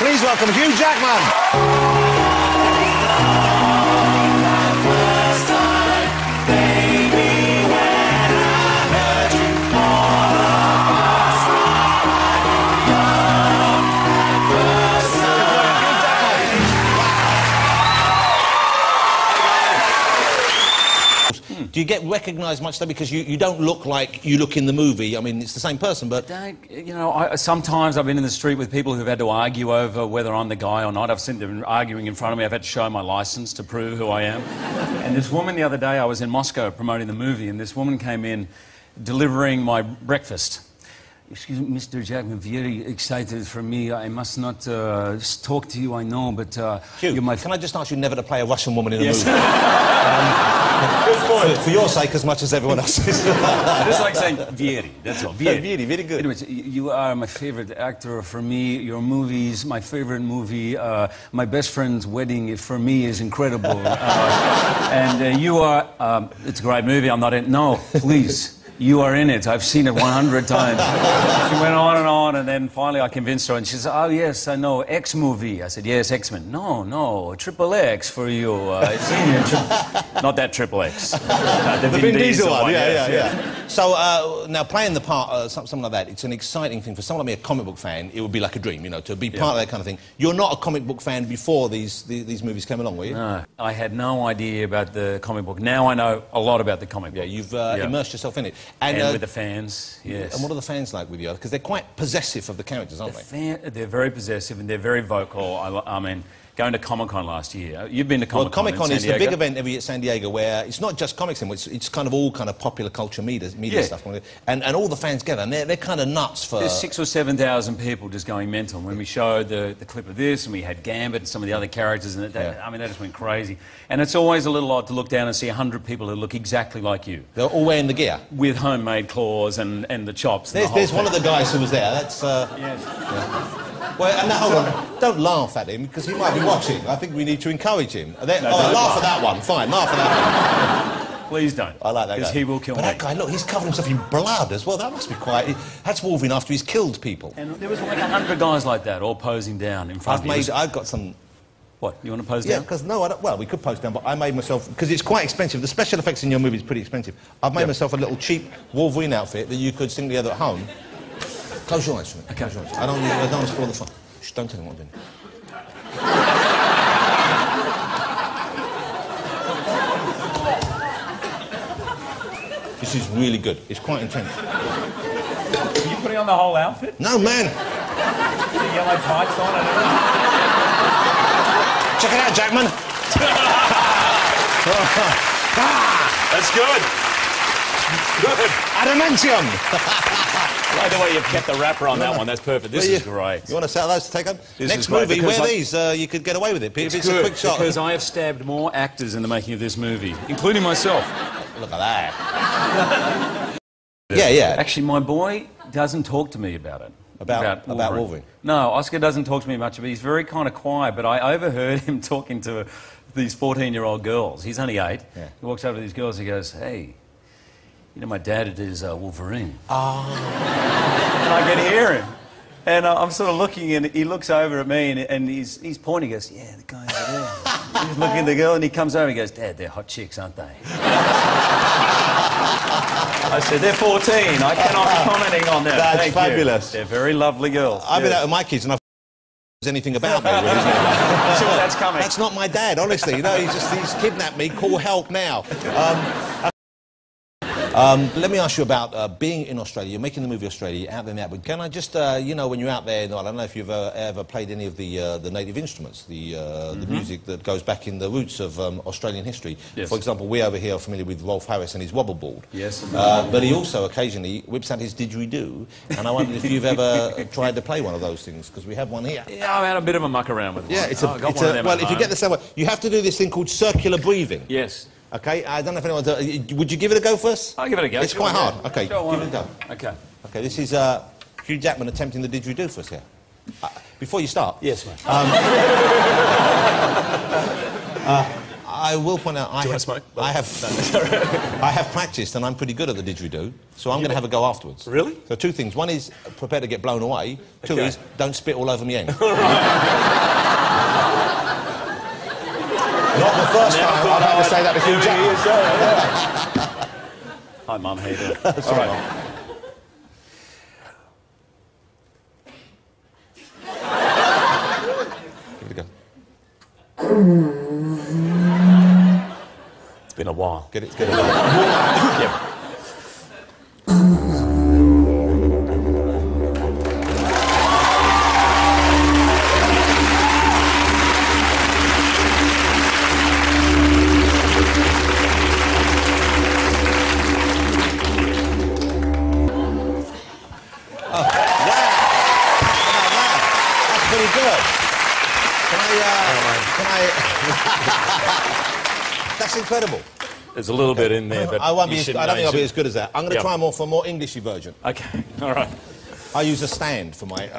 Please welcome Hugh Jackman. Do you get recognised much though? Because you don't look like you look in the movie. I mean, it's the same person, but... You know, sometimes I've been in the street with people who've had to argue over whether I'm the guy or not. I've seen them arguing in front of me. I've had to show my licence to prove who I am. And this woman the other day, I was in Moscow promoting the movie, and this woman came in delivering my breakfast. Excuse me, Mr. Jackman, very excited for me. I must not talk to you, I know, but Hugh, you're my... Can I just ask you never to play a Russian woman in a movie? For your sake as much as everyone else's. I just like saying Vieri, that's all. Vieri. Vieri, very good. Anyways, you are my favourite actor for me. Your movies, my favourite movie. My best friend's wedding, for me, is incredible. And you are... it's a great movie, I'm not in... No, please. You are in it. I've seen it 100 times. She went on, and then finally I convinced her, and she said, oh, yes, I know, X movie. I said, yes, X-Men. No, Triple X for you. I've seen it. Not that Triple X. The Vin Diesel one, yeah. So, now, playing the part, something like that, it's an exciting thing. For someone like me, a comic book fan, it would be like a dream, you know, to be part of that kind of thing. You're not a comic book fan before these movies came along, were you? No, I had no idea about the comic book. Now I know a lot about the comic book. Yeah, you've immersed yourself in it. And with the fans, yes. And what are the fans like with you? Because they're quite possessive of the characters, aren't they? They're very possessive and they're very vocal. I mean, going to Comic-Con last year. You've been to Comic-Con. Well, Comic-Con is the big event every year at San Diego where it's not just comics anymore, it's kind of all kind of popular culture media stuff. And all the fans get, and they're kind of nuts for... There's 6,000 or 7,000 people just going mental. When we showed the clip of this, and we had Gambit and some of the other characters, and I mean, they just went crazy. And it's always a little odd to look down and see 100 people who look exactly like you. They're all wearing the gear? With homemade claws and the chops. There's one of the guys who was there. That's... Yes. Yeah. Well, and hold on, don't laugh at him, because he might be watching. I think we need to encourage him. Laugh at that one, fine, laugh at that one. Please don't. I like that guy. Because he will kill me. But that guy, look, he's covered himself in blood as well. That must be quite... That's Wolverine after he's killed people. And there was like 100 guys like that, all posing down in front of you. I've got some... What, you want to pose down? Yeah, because, no, I don't... Well, we could pose down, but I made myself... Because it's quite expensive. The special effects in your movie is pretty expensive. I've made myself a little cheap Wolverine outfit that you could sing together at home. Close your eyes for me. Okay. Close your eyes. I don't want to spoil the fun. Shh, don't tell him what I'm doing. This is really good. It's quite intense. Are you putting on the whole outfit? No, man. The yellow tights on and everything? Check it out, Jackman. That's good. Good. Adamantium. I like the way you've kept the wrapper on that one. That's perfect. This is great. You want to sell those to take on? Next movie, wear these. You could get away with it. It's a quick shot. Because I have stabbed more actors in the making of this movie, including myself. Look at that. Yeah. Actually, my boy doesn't talk to me about it. About Wolverine? No, Oscar doesn't talk to me much, but he's very kind of quiet. But I overheard him talking to these 14-year-old girls. He's only 8. Yeah. He walks over to these girls and he goes, hey, you know, my dad is Wolverine. Oh. And I can hear him. And I'm sort of looking, and he looks over at me, and he's pointing. He goes, yeah, the guy over there. He's looking at the girl, and he comes over and he goes, Dad, they're hot chicks, aren't they? I said, they're 14. I cannot be commenting on them. That's fabulous. They're very lovely girls. I've been out with my kids, and I've anything about me. Really, see where that's coming. That's not my dad, honestly. You know, he's kidnapped me. Call help now. Let me ask you about being in Australia. You're making the movie Australia, out there now. But can I just, you know, when you're out there, I don't know if you've ever played any of the native instruments, the music that goes back in the roots of Australian history. Yes. For example, we over here are familiar with Rolf Harris and his wobble board. Yes. But he also occasionally whips out his didgeridoo, and I wondered if you've ever tried to play one of those things, because we have one here. Yeah, I've had a bit of a muck around with one. Yeah, well, if you get the same way, you have to do this thing called circular breathing. Yes. Okay, I don't know if anyone... Would you give it a go first? I'll give it a go. It's quite hard. Okay, give it a go. Okay. Okay, this is Hugh Jackman attempting the didgeridoo for us here. Before you start... Yes, mate. I will point out I have practiced and I'm pretty good at the didgeridoo, so I'm going to have a go afterwards. Really? So two things. One is prepare to get blown away. Two is don't spit all over me end. Not the first time I've had to say that to Hugh Jackman. Hi, Mum. How you doing? All right. Give it a go. It's been a while. Get it on. Yeah. That's incredible. There's a little bit in there, but I don't think I'll be as good as that. I'm going to try for a more Englishy version. Okay, all right. I use a stand for my...